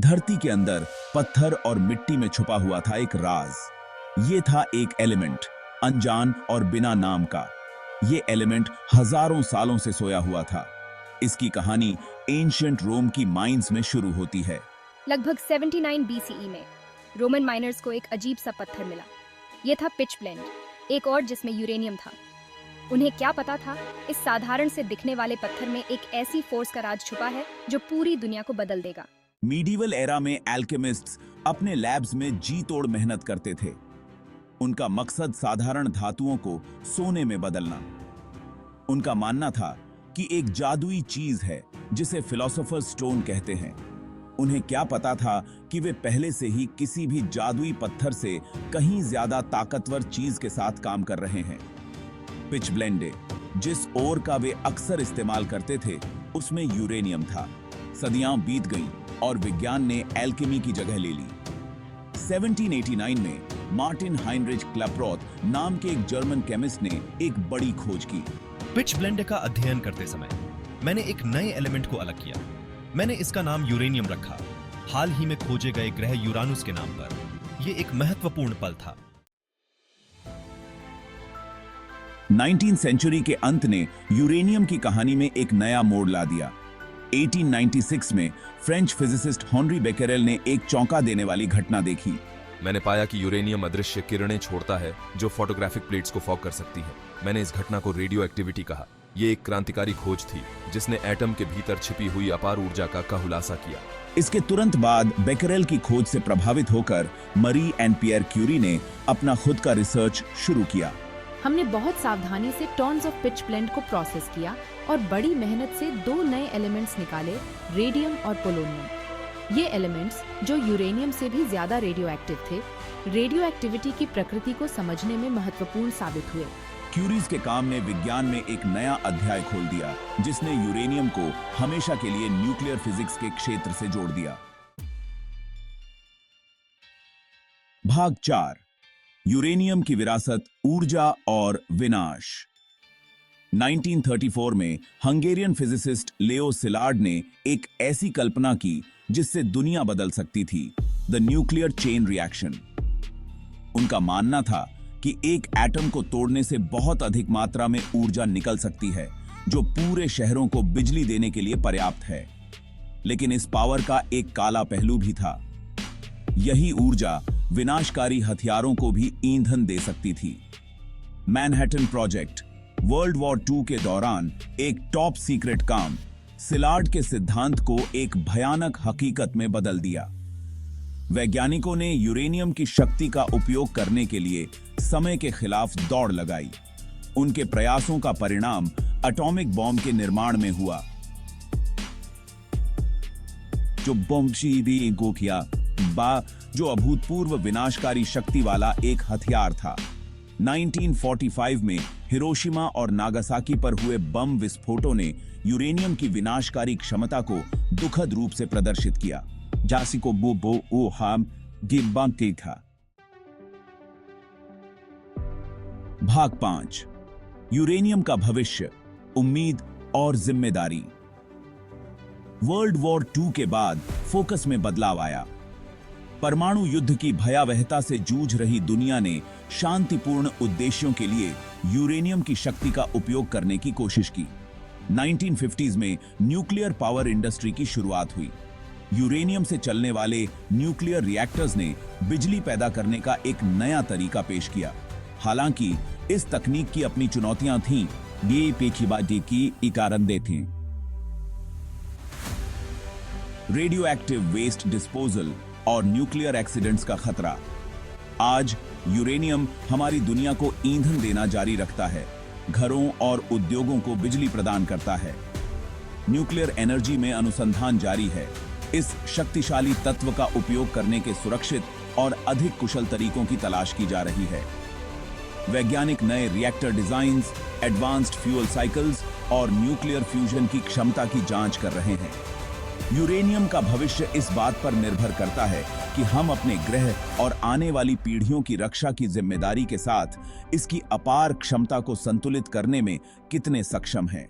धरती के अंदर पत्थर और मिट्टी में छुपा हुआ था एक राज। ये था एक एलिमेंट, अनजान और बिना नाम का। ये एलिमेंट हजारों सालों से सोया हुआ था। इसकी कहानी एंशिएंट रोम की माइंस में शुरू होती है। लगभग 79 BCE में रोमन माइनर्स को एक अजीब सा पत्थर मिला। यह था पिच ब्लेंड, एक और जिसमें यूरेनियम था। उन्हें क्या पता था, इस साधारण से दिखने वाले पत्थर में एक ऐसी फोर्स का राज छुपा है जो पूरी दुनिया को बदल देगा। मीडिवल एरा में एल्केमिस्ट्स अपने लैब्स में जी तोड़ मेहनत करते थे। उनका मकसद साधारण धातुओं को सोने में बदलना। उनका मानना था कि एक जादुई चीज है जिसे फिलोसोफर्स स्टोन कहते हैं। उन्हें क्या पता था कि वे पहले से ही किसी भी जादुई पत्थर से कहीं ज्यादा ताकतवर चीज के साथ काम कर रहे हैं। पिच ब्लेंडे, जिस ओर का वे अक्सर इस्तेमाल करते थे, उसमें यूरेनियम था। सदियां बीत गईं और विज्ञान ने एल्केमी की जगह ले ली। 1789 में मार्टिन हाइनरिच क्लैपरॉथ नाम के एक जर्मन केमिस्ट ने एक बड़ी खोज की। पिच ब्लेंड का अध्ययन करते समय मैंने एक नए एलिमेंट को अलग किया। मैंने इसका नाम यूरेनियम रखा, हाल ही में खोजे गए ग्रह यूरानुस के नाम पर। यह एक महत्वपूर्ण पल था। 19वीं सेंचुरी के अंत ने यूरेनियम की कहानी में एक नया मोड़ ला दिया। 1896 में फ्रेंच फिजिसिस्ट हेनरी बेकेरेल ने एक चौंका देने वाली घटना देखी। मैंने पाया कि यूरेनियम अदृश्य किरणें छोड़ता है जो फोटोग्राफिक प्लेट्स को फॉग कर सकती है। मैंने इस घटना को रेडियो एक्टिविटी कहा। यह एक क्रांतिकारी खोज थी जिसने एटम के भीतर छिपी हुई अपार ऊर्जा का खुलासा किया। इसके तुरंत बाद बेकेरेल की खोज से प्रभावित होकर मरी एंड पियर क्यूरी ने अपना खुद का रिसर्च शुरू किया। हमने बहुत सावधानी से टॉन्स ऑफ पिच ब्लेंड को प्रोसेस किया और बड़ी मेहनत से दो नए एलिमेंट्स निकाले, रेडियम और पोलोनियम। ये एलिमेंट्स, जो यूरेनियम से भी ज्यादा रेडियो एक्टिव थे, रेडियो एक्टिविटी की प्रकृति को समझने में महत्वपूर्ण साबित हुए। क्यूरीज के काम ने विज्ञान में एक नया अध्याय खोल दिया, जिसने यूरेनियम को हमेशा के लिए न्यूक्लियर फिजिक्स के क्षेत्र से जोड़ दिया। भाग 4, यूरेनियम की विरासत, ऊर्जा और विनाश। 1934 में हंगेरियन फिजिसिस्ट लेओ सिलार्ड ने एक ऐसी कल्पना की जिससे दुनिया बदल सकती थी, द न्यूक्लियर चेन रिएक्शन। उनका मानना था कि एक एटम को तोड़ने से बहुत अधिक मात्रा में ऊर्जा निकल सकती है, जो पूरे शहरों को बिजली देने के लिए पर्याप्त है। लेकिन इस पावर का एक काला पहलू भी था। यही ऊर्जा विनाशकारी हथियारों को भी ईंधन दे सकती थी। Manhattan project, world war II के दौरान एक टॉप सीक्रेट काम, सिलार्ड के सिद्धांत को एक भयानक हकीकत में बदल दिया। वैज्ञानिकों ने यूरेनियम की शक्ति का उपयोग करने के लिए समय के खिलाफ दौड़ लगाई। उनके प्रयासों का परिणाम एटॉमिक बॉम्ब के निर्माण में हुआ, जो अभूतपूर्व विनाशकारी शक्ति वाला एक हथियार था। 1945 में हिरोशिमा और नागासाकी पर हुए बम विस्फोटों ने यूरेनियम की विनाशकारी क्षमता को दुखद रूप से प्रदर्शित किया। जासिको बोबो ओ हम गिब्बांते था। भाग 5, यूरेनियम का भविष्य, उम्मीद और जिम्मेदारी। वर्ल्ड वॉर II के बाद फोकस में बदलाव आया। परमाणु युद्ध की भयावहता से जूझ रही दुनिया ने शांतिपूर्ण उद्देश्यों के लिए यूरेनियम की शक्ति का उपयोग करने की कोशिश की। 1950s में न्यूक्लियर पावर इंडस्ट्री की शुरुआत हुई। यूरेनियम से चलने वाले न्यूक्लियर रिएक्टर्स ने बिजली पैदा करने का एक नया तरीका पेश किया। हालांकि इस तकनीक की अपनी चुनौतियां थीं, ये पेचीबाजी की कारण थीं। रेडियो एक्टिव वेस्ट डिस्पोजल और न्यूक्लियर एक्सीडेंट्स का खतरा। आज यूरेनियम हमारी दुनिया को ईंधन देना जारी रखता है, घरों और उद्योगों को बिजली प्रदान करता है। न्यूक्लियर एनर्जी में अनुसंधान जारी है। इस शक्तिशाली तत्व का उपयोग करने के सुरक्षित और अधिक कुशल तरीकों की तलाश की जा रही है। वैज्ञानिक नए reactor designs, advanced fuel cycles और न्यूक्लियर फ्यूजन की क्षमता की जांच कर रहे हैं। यूरेनियम का भविष्य इस बात पर निर्भर करता है कि हम अपने ग्रह और आने वाली पीढ़ियों की रक्षा की जिम्मेदारी के साथ इसकी अपार क्षमता को संतुलित करने में कितने सक्षम हैं।